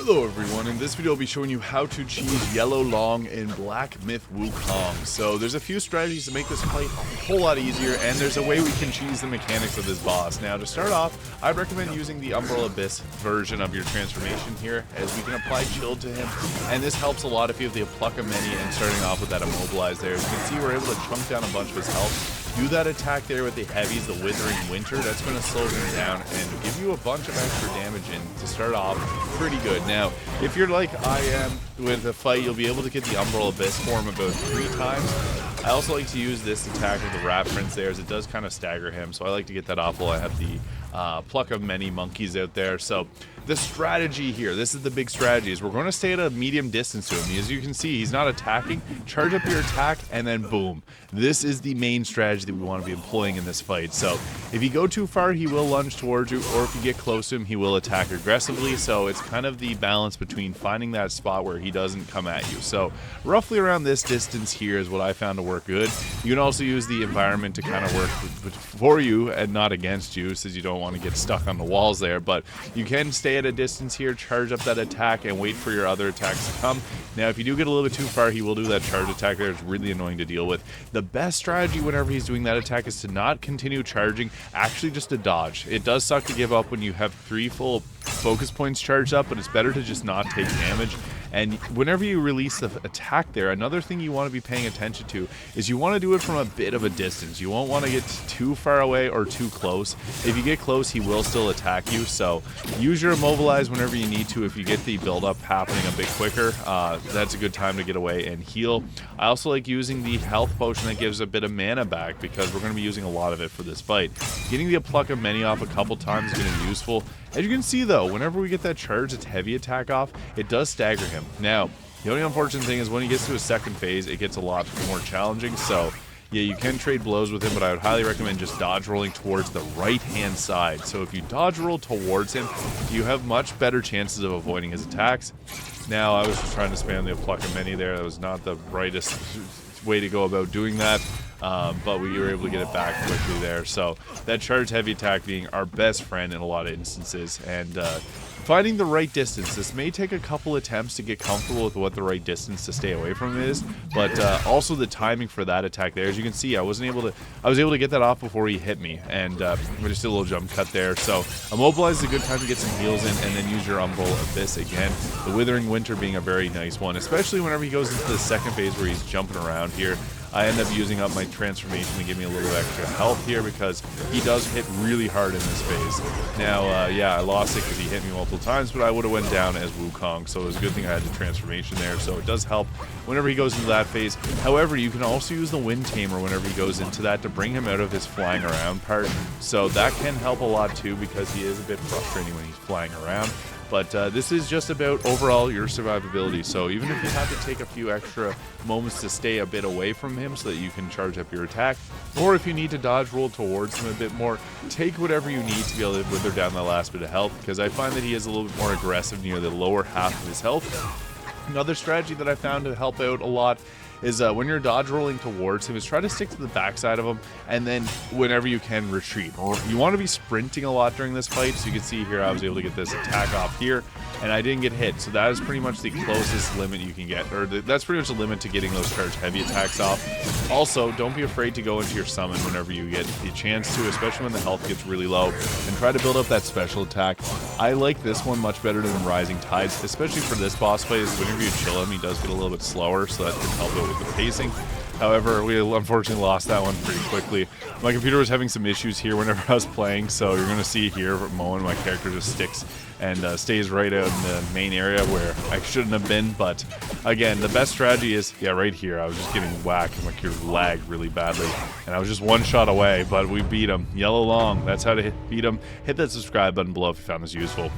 Hello everyone, in this video I'll be showing you how to cheese Yellow Long in Black Myth Wukong. So there's a few strategies to make this fight a whole lot easier, and there's a way we can cheese the mechanics of this boss. Now to start off, I'd recommend using the Umbrella Abyss version of your transformation here, as we can apply Chill to him, and this helps a lot if you have the Pluck of Many and starting off with that Immobilize there. As you can see, we're able to chunk down a bunch of his health. Do that attack there with the heavies, the Withering Winter, that's going to slow him down and give you a bunch of extra damage in to start off pretty good. Now, if you're like I am with a fight, you'll be able to get the Umbrella Abyss form about 3 times. I also like to use this attack with the Rat Prince there, as it does kind of stagger him, so I like to get that off while I have the Pluck of Many monkeys out there. So the strategy here, this is the big strategy, is we're going to stay at a medium distance to him. As you can see, he's not attacking. Charge up your attack, and then boom. This is the main strategy that we want to be employing in this fight. So if you go too far, he will lunge towards you, or if you get close to him, he will attack aggressively. So it's kind of the balance between finding that spot where he doesn't come at you. So roughly around this distance here is what I found to work good. You can also use the environment to kind of work for you and not against you, since you don't want to get stuck on the walls there. But you can stay at a distance here, charge up that attack, and wait for your other attacks to come. Now, if you do get a little bit too far, he will do that charge attack there. It's really annoying to deal with. The best strategy whenever he's doing that attack is to not continue charging, actually just to dodge. It does suck to give up when you have 3 full focus points charged up, but it's better to just not take damage. And whenever you release the attack there, another thing you want to be paying attention to is you want to do it from a bit of a distance. You won't want to get too far away or too close. If you get close, he will still attack you. So use your Immobilize whenever you need to. If you get the build-up happening a bit quicker, that's a good time to get away and heal. I also like using the health potion that gives a bit of mana back, because we're going to be using a lot of it for this fight. Getting the Pluck of Many off a couple times is going to be useful. As you can see though, whenever we get that charge, its heavy attack off, it does stagger him. Now, the only unfortunate thing is when he gets to his second phase, it gets a lot more challenging. So yeah, you can trade blows with him, but I would highly recommend just dodge rolling towards the right-hand side. So if you dodge roll towards him, you have much better chances of avoiding his attacks. Now, I was just trying to spam the Pluck of Many there. That was not the rightest way to go about doing that. But we were able to get it back quickly there. So that charge heavy attack being our best friend in a lot of instances, and finding the right distance. This may take a couple attempts to get comfortable with what the right distance to stay away from is, but also the timing for that attack there. As you can see, I was able to get that off before he hit me, and we just did a little jump cut there. So Immobilize is a good time to get some heals in, and then use your Umbrella Abyss again. The Withering Winter being a very nice one, especially whenever he goes into the second phase where he's jumping around here. I end up using up my transformation to give me a little extra health here, because he does hit really hard in this phase. Now, yeah, I lost it because he hit me multiple times, but I would have went down as Wukong, so it was a good thing I had the transformation there. So it does help whenever he goes into that phase. However, you can also use the Wind Tamer whenever he goes into that to bring him out of his flying around part. So that can help a lot too, because he is a bit frustrating when he's flying around. But this is just about overall your survivability. So even if you have to take a few extra moments to stay a bit away from him so that you can charge up your attack, or if you need to dodge roll towards him a bit more, take whatever you need to be able to wither down that last bit of health, because I find that he is a little bit more aggressive near the lower half of his health. Another strategy that I found to help out a lot is when you're dodge rolling towards him, is try to stick to the backside of him, and then whenever you can, retreat. You want to be sprinting a lot during this fight. So you can see here, I was able to get this attack off here, and I didn't get hit. So that is pretty much the closest limit you can get, or that's pretty much the limit to getting those charge heavy attacks off. Also, don't be afraid to go into your summon whenever you get the chance to, especially when the health gets really low, and try to build up that special attack. I like this one much better than Rising Tides, especially for this boss fight. Whenever you chill him, he does get a little bit slower, so that can help out with the pacing. However, we unfortunately lost that one pretty quickly. My computer was having some issues here whenever I was playing, so you're going to see here at moment my character just sticks and stays right out in the main area where I shouldn't have been. But again, the best strategy is, yeah, right here. I was just getting whacked and my computer lagged really badly, and I was just one shot away, but we beat him. Yellow Long, that's how to beat him. Hit that subscribe button below if you found this useful.